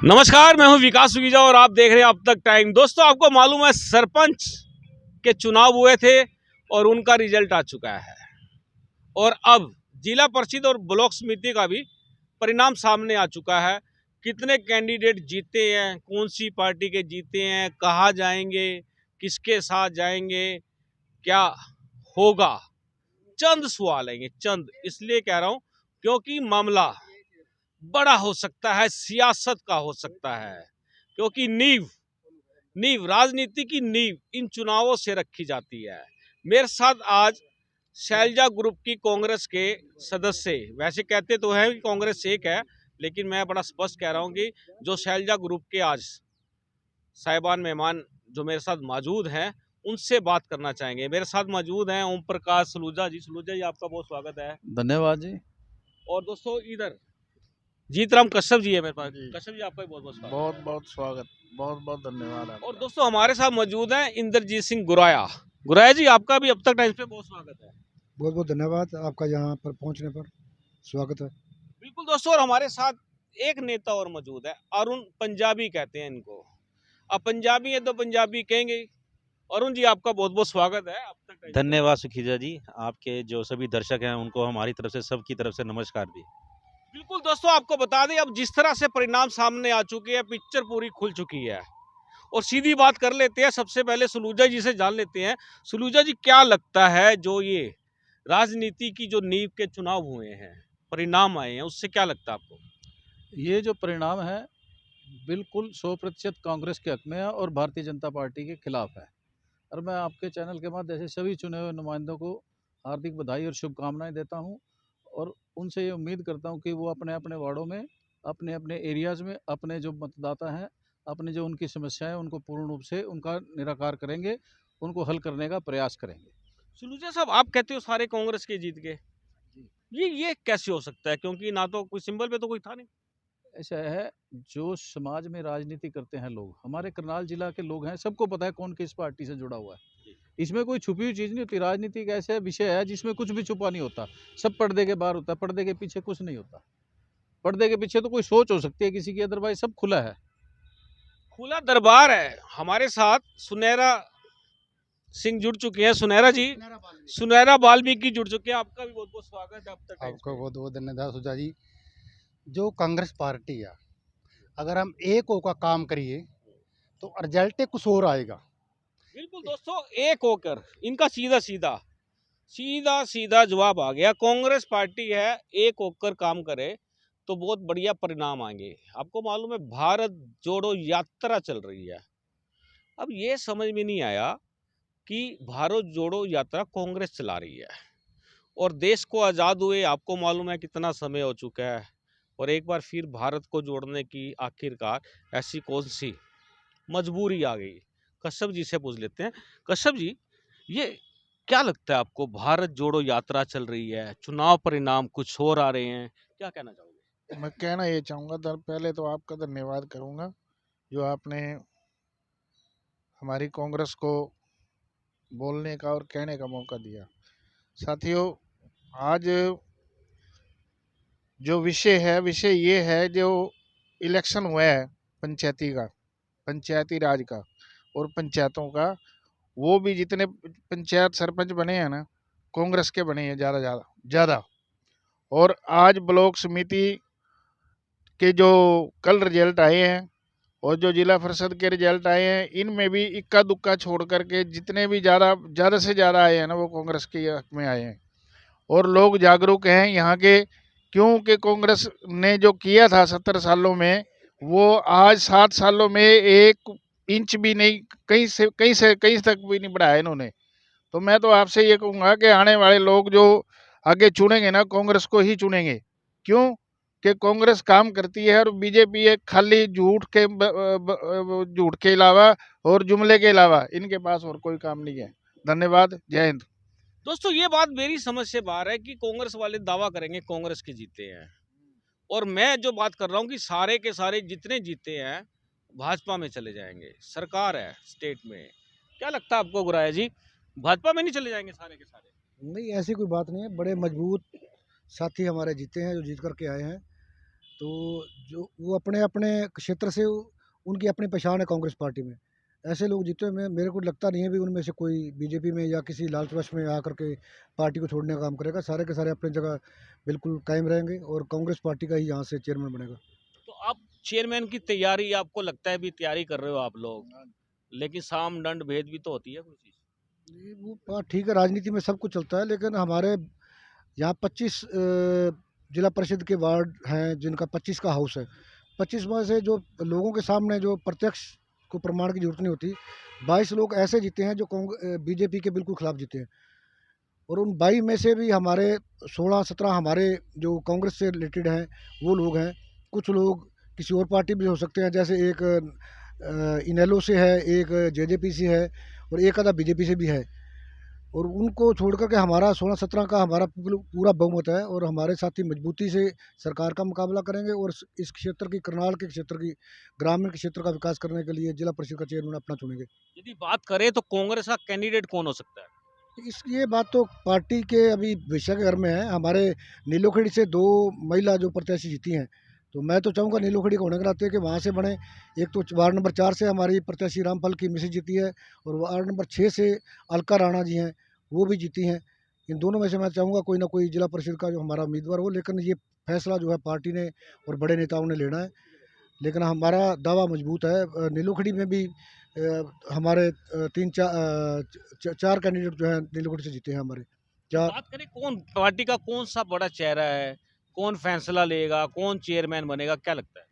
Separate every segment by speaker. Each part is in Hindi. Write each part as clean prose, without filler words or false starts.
Speaker 1: नमस्कार, मैं हूं विकास सुगीजा और आप देख रहे हैं अब तक टाइम। दोस्तों, आपको मालूम है सरपंच के चुनाव हुए थे और उनका रिजल्ट आ चुका है और अब जिला परिषद और ब्लॉक समिति का भी परिणाम सामने आ चुका है। कितने कैंडिडेट जीते हैं, कौन सी पार्टी के जीते हैं, कहाँ जाएंगे, किसके साथ जाएंगे, क्या होगा, चंद सवाल आएंगे। चंद इसलिए कह रहा हूं क्योंकि मामला बड़ा हो सकता है, सियासत का हो सकता है, क्योंकि नींव राजनीति की नींव इन चुनावों से रखी जाती है। मेरे साथ आज शैलजा ग्रुप की कांग्रेस के सदस्य, वैसे कहते तो हैं कि कांग्रेस एक है, लेकिन मैं बड़ा स्पष्ट कह रहा हूं कि जो शैलजा ग्रुप के आज साहिबान मेहमान जो मेरे साथ मौजूद हैं, उनसे बात करना चाहेंगे। मेरे साथ मौजूद हैं ओम प्रकाश सलूजा जी। सलूजा जी, आपका बहुत स्वागत है।
Speaker 2: धन्यवाद जी।
Speaker 1: और दोस्तों, इधर जीतराम कश्यप जी है मेरे पास। कश्यप जी, आपका भी बहुत बहुत स्वागत।
Speaker 2: बहुत बहुत स्वागत, बहुत बहुत धन्यवाद
Speaker 1: और
Speaker 2: आपका।
Speaker 1: दोस्तों, हमारे साथ मौजूद हैं इंद्रजीत सिंह गुराया। गुराया जी, आपका भी अब तक टाइम्स पे बहुत स्वागत है।
Speaker 3: बहुत बहुत धन्यवाद आपका यहाँ पर पहुँचने पर स्वागत है।
Speaker 1: बिल्कुल दोस्तों, और हमारे साथ एक नेता और मौजूद है, अरुण पंजाबी कहते हैं इनको। अब पंजाबी है तो पंजाबी कहेंगे। अरुण जी, आपका बहुत बहुत स्वागत है अब तक टाइम्स पे।
Speaker 4: धन्यवाद सुखीजा जी। आपके जो सभी दर्शक हैं उनको हमारी तरफ से, सबकी तरफ से नमस्कार भी।
Speaker 1: बिल्कुल दोस्तों, आपको बता दें, अब जिस तरह से परिणाम सामने आ चुके हैं, पिक्चर पूरी खुल चुकी है और सीधी बात कर लेते हैं। सबसे पहले सलूजा जी से जान लेते हैं। सलूजा जी, क्या लगता है जो ये राजनीति की जो नींव के चुनाव हुए हैं, परिणाम आए हैं, उससे क्या लगता है आपको?
Speaker 2: ये जो परिणाम है बिल्कुल 100% कांग्रेस के हक में है और भारतीय जनता पार्टी के खिलाफ है। और मैं आपके चैनल के माध्यम से सभी चुने हुए नुमाइंदों को हार्दिक बधाई और शुभकामनाएं देता हूं और उनसे ये उम्मीद करता हूं कि वो अपने अपने वार्डों में, अपने अपने एरियाज़ में, अपने जो मतदाता हैं, अपने जो उनकी समस्याएं, उनको पूर्ण रूप से उनका निराकार करेंगे, उनको हल करने का प्रयास करेंगे।
Speaker 1: सलूजा साहब, आप कहते हो सारे कांग्रेस के जीत गए, ये कैसे हो सकता है? क्योंकि ना तो कोई सिंबल पे तो कोई था नहीं।
Speaker 2: ऐसा है, जो समाज में राजनीति करते हैं लोग, हमारे करनाल जिला के लोग हैं, सबको पता है कौन किस पार्टी से जुड़ा हुआ है। इसमें कोई छुपी हुई चीज़ नहीं होती। राजनीति एक ऐसा विषय है जिसमें कुछ भी छुपा नहीं होता, सब पर्दे के बाहर होता है, पर्दे के पीछे कुछ नहीं होता। पर्दे के पीछे तो कोई सोच हो सकती है किसी की, अदरवाइज सब खुला है।
Speaker 1: खुला दरबार है। हमारे साथ सुनहरा सिंह जुड़ चुके हैं। सुनहरा जी, सुनहरा वाल्मीकि जुड़ चुके हैं। आपका भी बहुत बहुत स्वागत है अब तक टाइम्स
Speaker 3: आपका
Speaker 1: पे।
Speaker 3: बहुत बहुत धन्यवाद सुजा जी। जो कांग्रेस पार्टी है, अगर हम एक होकर काम करिए तो रिजल्ट कुछ और आएगा।
Speaker 1: बिल्कुल दोस्तों, एक होकर इनका सीधा सीधा जवाब आ गया। कांग्रेस पार्टी है, एक होकर काम करे तो बहुत बढ़िया परिणाम आएंगे। आपको मालूम है भारत जोड़ो यात्रा चल रही है। अब ये समझ में नहीं आया कि भारत जोड़ो यात्रा कांग्रेस चला रही है और देश को आज़ाद हुए आपको मालूम है कितना समय हो चुका है, और एक बार फिर भारत को जोड़ने की आखिरकार ऐसी कौन सी मजबूरी आ गई? कश्यप जी से पूछ लेते हैं। कश्यप जी, ये क्या लगता है आपको? भारत जोड़ो यात्रा चल रही है, चुनाव परिणाम कुछ और आ रहे हैं, क्या कहना चाहोगे?
Speaker 5: मैं कहना ये चाहूँगा, पहले तो आपका धन्यवाद करूँगा जो आपने हमारी कांग्रेस को बोलने का और कहने का मौका दिया। साथियों, आज जो विषय ये है, जो इलेक्शन हुआ है पंचायती राज का और पंचायतों का, वो भी जितने पंचायत सरपंच बने हैं ना, कांग्रेस के बने हैं ज़्यादा। और आज ब्लॉक समिति के जो कल रिजल्ट आए हैं और जो जिला परिषद के रिजल्ट आए हैं, इनमें भी इक्का दुक्का छोड़ करके जितने भी ज़्यादा से ज़्यादा आए हैं ना, वो कांग्रेस के हक में आए हैं। और लोग जागरूक हैं यहाँ के, क्योंकि कांग्रेस ने जो किया था 70 सालों में, वो आज 7 सालों में 1 इंच भी नहीं, कहीं तक भी नहीं बढ़ाया इन्होंने। तो मैं तो आपसे ये कहूँगा कि आने वाले लोग जो आगे चुनेंगे ना, कांग्रेस को ही चुनेंगे। क्यों कि कांग्रेस काम करती है और बीजेपी एक खाली झूठ के अलावा और जुमले के अलावा इनके पास और कोई काम नहीं है। धन्यवाद, जय हिंद।
Speaker 1: दोस्तों, ये बात मेरी समझ से बाहर है कि कांग्रेस वाले दावा करेंगे कांग्रेस के जीते हैं, और मैं जो बात कर रहा हूँ कि सारे के सारे जितने जीते हैं भाजपा में चले जाएंगे। सरकार है स्टेट में। क्या लगता है आपको गुराया जी, भाजपा में नहीं चले जाएंगे सारे के सारे?
Speaker 3: नहीं, ऐसी कोई बात नहीं है। बड़े मजबूत साथी हमारे जीते हैं, जो जीत करके आए हैं।
Speaker 6: तो जो वो अपने अपने क्षेत्र से उनकी अपनी पहचान है कांग्रेस पार्टी में। ऐसे लोग जीते में मेरे को लगता नहीं है भी उनमें से कोई बीजेपी में या किसी लालच में आकर के पार्टी को छोड़ने का काम करेगा। सारे के सारे अपनी जगह बिल्कुल कायम रहेंगे और कांग्रेस पार्टी का ही यहाँ से चेयरमैन बनेगा।
Speaker 1: तो आप चेयरमैन की तैयारी, आपको लगता है भी तैयारी कर रहे हो आप लोग, लेकिन साम दंड भेद भी तो होती है कोई चीज़।
Speaker 6: ये वो बात ठीक है, राजनीति में सब कुछ चलता है, लेकिन हमारे यहाँ 25 जिला परिषद के वार्ड हैं जिनका 25 का हाउस है। 25 में से जो लोगों के सामने जो प्रत्यक्ष को प्रमाण की जरूरत नहीं होती, 22 लोग ऐसे जीते हैं जो बीजेपी के बिल्कुल खिलाफ जीते हैं। और उन 22 में से भी हमारे 16-17 हमारे जो कांग्रेस से रिलेटेड हैं वो लोग हैं। कुछ लोग किसी और पार्टी भी हो सकते हैं, जैसे एक इनेलो से है, एक जेजेपी से है और एक आधा बीजेपी से भी है। और उनको छोड़ कर के हमारा 16-17 का हमारा पूरा बहुमत है और हमारे साथी मजबूती से सरकार का मुकाबला करेंगे और इस क्षेत्र की, करनाल के क्षेत्र की, ग्रामीण क्षेत्र का विकास करने के लिए जिला परिषद का चेयरमैन अपना चुनेंगे।
Speaker 1: यदि बात करें तो कांग्रेस का कैंडिडेट कौन हो सकता है?
Speaker 6: ये बात तो पार्टी के अभी विषय के घर में है। हमारे नीलोखेड़ी से 2 महिला जो प्रत्याशी जीती हैं, तो मैं तो चाहूँगा नीलोखेड़ी को होने के नाते कि वहाँ से बने। एक तो वार्ड नंबर 4 से हमारी प्रत्याशी रामफल की मिसेज जीती है और वार्ड नंबर 6 से अलका राणा जी हैं, वो भी जीती हैं। इन दोनों में से मैं चाहूँगा कोई ना कोई जिला परिषद का जो हमारा उम्मीदवार हो, लेकिन ये फैसला जो है पार्टी ने और बड़े नेताओं ने लेना है। लेकिन हमारा दावा मजबूत है। नीलोखेड़ी में भी हमारे 4 कैंडिडेट जो हैं नीलोखेड़ी से जीते हैं हमारे।
Speaker 1: बात करें कौन पार्टी का कौन सा बड़ा चेहरा है, कौन फैसला लेगा, कौन चेयरमैन बनेगा, क्या लगता है?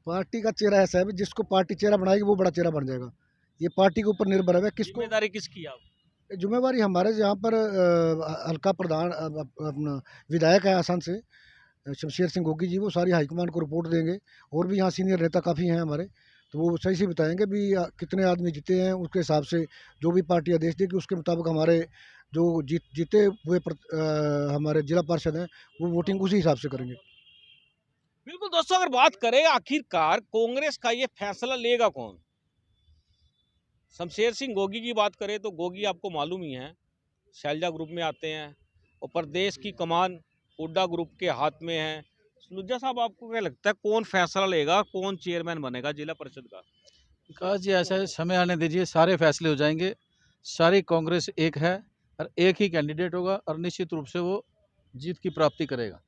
Speaker 6: पार्टी का चेहरा ऐसा है, जिसको पार्टी चेहरा बनाएगी वो बड़ा चेहरा बन जाएगा। ये पार्टी के ऊपर निर्भर है किसको।
Speaker 1: जिम्मेदारी किसकी आप?
Speaker 6: जिम्मेवारी हमारे यहाँ पर हल्का प्रधान अपना विधायक है आसान से शमशेर सिंह गोगी जी, वो सारी हाईकमान को रिपोर्ट देंगे। और भी यहाँ सीनियर नेता काफ़ी हैं हमारे, तो वो सही से बताएंगे भी कितने आदमी जीते हैं। उसके हिसाब से जो भी पार्टी आदेश देगी उसके मुताबिक हमारे जो जीते हुए हमारे जिला पार्षद हैं वो वोटिंग उसी हिसाब से करेंगे।
Speaker 1: बिल्कुल दोस्तों, अगर बात करें आखिरकार कांग्रेस का ये फैसला लेगा कौन? शमशेर सिंह गोगी की बात करें तो गोगी आपको मालूम ही है, शैलजा ग्रुप में आते हैं और प्रदेश की कमान हुड्डा ग्रुप के हाथ में है। सुलझा साहब, आपको क्या लगता है कौन फैसला लेगा, कौन चेयरमैन बनेगा जिला परिषद का?
Speaker 2: विकास जी, ऐसा है, समय आने दीजिए, सारे फैसले हो जाएंगे। सारी कांग्रेस एक है और एक ही कैंडिडेट होगा और निश्चित रूप से वो जीत की प्राप्ति करेगा,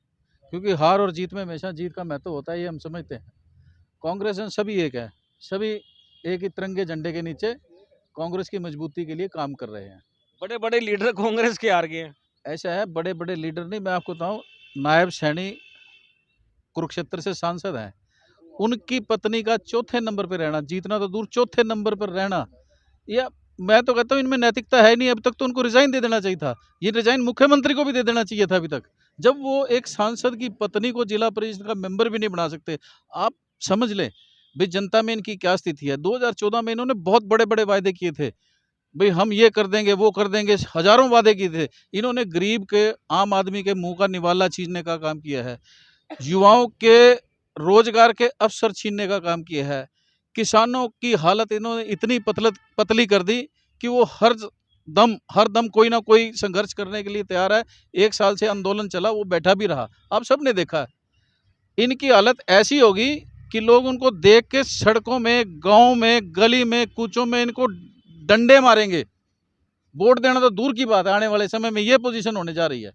Speaker 2: क्योंकि हार और जीत में हमेशा जीत का महत्व होता है, ये हम समझते हैं। कांग्रेस में सभी एक है, सभी एक ही तिरंगे झंडे के नीचे कांग्रेस की मजबूती के लिए काम कर रहे हैं।
Speaker 1: बड़े बड़े लीडर कांग्रेस के हार गए हैं।
Speaker 2: ऐसा है, बड़े बड़े लीडर नहीं, मैं आपको बताऊं, नायब सैनी कुरुक्षेत्र से सांसद हैं, उनकी पत्नी का चौथे नंबर पर रहना, जीतना तो दूर चौथे नंबर पर रहना, या मैं तो कहता हूँ इनमें नैतिकता है नहीं। अभी तक तो उनको रिजाइन दे देना चाहिए था। ये रिजाइन मुख्यमंत्री को भी दे देना चाहिए था अभी तक, जब वो एक सांसद की पत्नी को जिला परिषद का मेंबर भी नहीं बना सकते। आप समझ लें भाई जनता में इनकी क्या स्थिति है। 2014 में इन्होंने बहुत बड़े बड़े वायदे किए थे, भाई हम ये कर देंगे वो कर देंगे, हजारों वादे किए थे। इन्होंने गरीब के, आम आदमी के मुंह का निवाला छीनने का काम किया है, युवाओं के रोजगार के अवसर छीनने का काम किया है। किसानों की हालत इन्होंने इतनी पतली कर दी कि वो हर दम कोई ना कोई संघर्ष करने के लिए तैयार है। 1 साल से आंदोलन चला, वो बैठा भी रहा, आप सबने देखा है। इनकी हालत ऐसी होगी कि लोग उनको देख के सड़कों में, गांव में, गली में, कूचों में इनको डंडे मारेंगे। वोट देना तो दूर की बात है, आने वाले समय में ये पोजीशन होने जा रही है।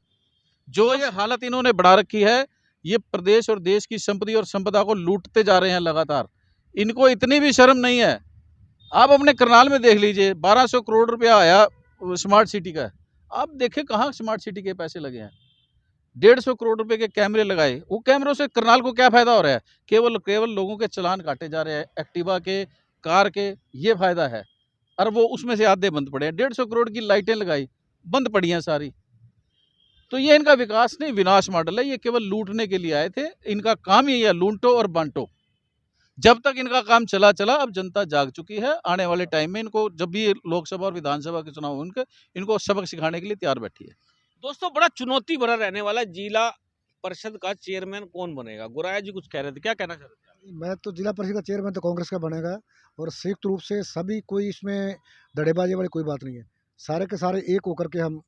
Speaker 2: जो ये हालत इन्होंने बढ़ा रखी है, ये प्रदेश और देश की संपत्ति और संपदा को लूटते जा रहे हैं लगातार। इनको इतनी भी शर्म नहीं है। आप अपने करनाल में देख लीजिए, 1200 करोड़ रुपया आया स्मार्ट सिटी का, आप देखें कहाँ स्मार्ट सिटी के पैसे लगे हैं। 150 करोड़ रुपए के कैमरे लगाए, वो कैमरों से करनाल को क्या फायदा हो रहा है? केवल लोगों के चलान काटे जा रहे हैं, एक्टिवा के, कार के, ये फायदा है। और वो उसमें से आधे बंद पड़े हैं। 150 करोड़ की लाइटें लगाई, बंद पड़ी हैं सारी। तो ये इनका विकास नहीं, विनाश मॉडल है। ये केवल लूटने के लिए आए थे। इनका काम ही है लूटो और बांटो। जब तक इनका काम चला, अब जनता जाग चुकी है। आने वाले टाइम में इनको, जब भी लोकसभा और विधानसभा के चुनाव होंगे, इनको सबक सिखाने के लिए तैयार बैठी है।
Speaker 1: दोस्तों, बड़ा चुनौती भरा रहने वाला जिला परिषद का चेयरमैन कौन बनेगा? गुराया जी कुछ कह रहे थे, क्या कहना चाह रहे थे?
Speaker 6: मैं तो जिला परिषद का चेयरमैन तो कांग्रेस का बनेगा और संयुक्त रूप से सभी, कोई इसमें धड़ेबाजी वाली कोई बात नहीं है। सारे के सारे एक होकर के हम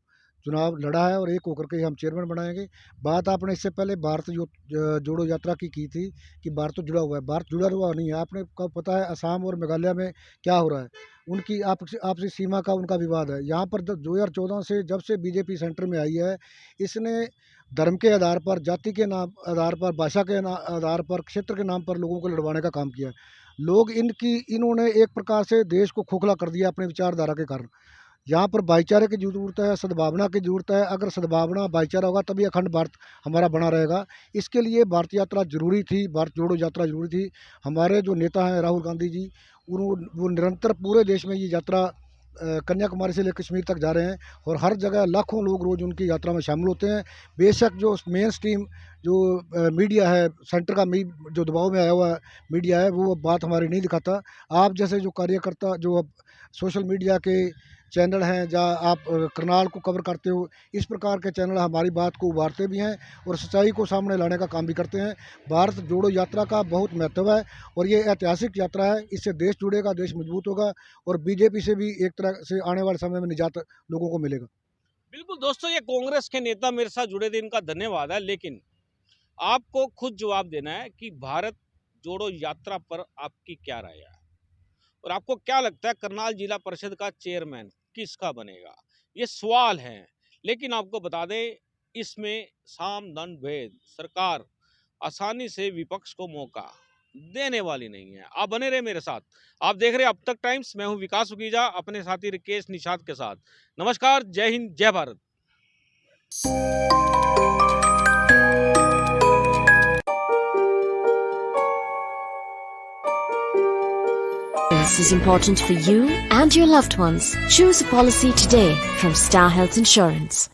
Speaker 6: चुनाव लड़ा है और एक होकर के हम चेयरमैन बनाएंगे। बात आपने इससे पहले भारत जोड़ो यात्रा की थी कि भारत तो जुड़ा हुआ है, भारत जुड़ा हुआ नहीं है। आपने को पता है असम और मेघालय में क्या हो रहा है, उनकी आपसी सीमा का उनका विवाद है। यहाँ पर 2014 से जब से बीजेपी सेंटर में आई है, इसने धर्म के आधार पर, जाति के नाम आधार पर, भाषा के आधार पर, क्षेत्र के नाम पर लोगों को लड़वाने का काम किया है। लोग इन्होंने एक प्रकार से देश को खोखला कर दिया अपनी विचारधारा के कारण। यहाँ पर भाईचारे की ज़रूरत है, सद्भावना की ज़रूरत है। अगर सद्भावना भाईचारा होगा तभी अखंड भारत हमारा बना रहेगा। इसके लिए भारत यात्रा ज़रूरी थी, भारत जोड़ो यात्रा ज़रूरी थी। हमारे जो नेता हैं राहुल गांधी जी, वो निरंतर पूरे देश में ये यात्रा कन्याकुमारी से लेकर कश्मीर तक जा रहे हैं और हर जगह लाखों लोग रोज़ उनकी यात्रा में शामिल होते हैं। बेशक जो मेन स्ट्रीम जो मीडिया है, सेंटर का जो दबाव में आया हुआ मीडिया है, वो बात हमारी नहीं दिखाता। आप जैसे जो कार्यकर्ता जो अब सोशल मीडिया के चैनल हैं, जहाँ आप करनाल को कवर करते हो, इस प्रकार के चैनल हमारी बात को उभारते भी हैं और सच्चाई को सामने लाने का काम भी करते हैं। भारत जोड़ो यात्रा का बहुत महत्व है और ये ऐतिहासिक यात्रा है। इससे देश जुड़ेगा, देश मजबूत होगा और बीजेपी से भी एक तरह से आने वाले समय में निजात लोगों को मिलेगा।
Speaker 1: बिल्कुल दोस्तों, ये कांग्रेस के नेता मेरे साथ जुड़े थे, इनका धन्यवाद है। लेकिन आपको खुद जवाब देना है कि भारत जोड़ो यात्रा पर आपकी क्या राय है और आपको क्या लगता है करनाल जिला परिषद का चेयरमैन किसका बनेगा, ये सवाल है। लेकिन आपको बता दें, इसमें साम दंड भेद सरकार आसानी से विपक्ष को मौका देने वाली नहीं है। आप बने रहे मेरे साथ, आप देख रहे हैं अब तक टाइम्स। मैं हूं विकास सुगीजा अपने साथी रिकेश निषाद के साथ। नमस्कार, जय हिंद, जय Bharat.
Speaker 7: This is important for you and your loved ones. Choose a policy today from Star Health Insurance.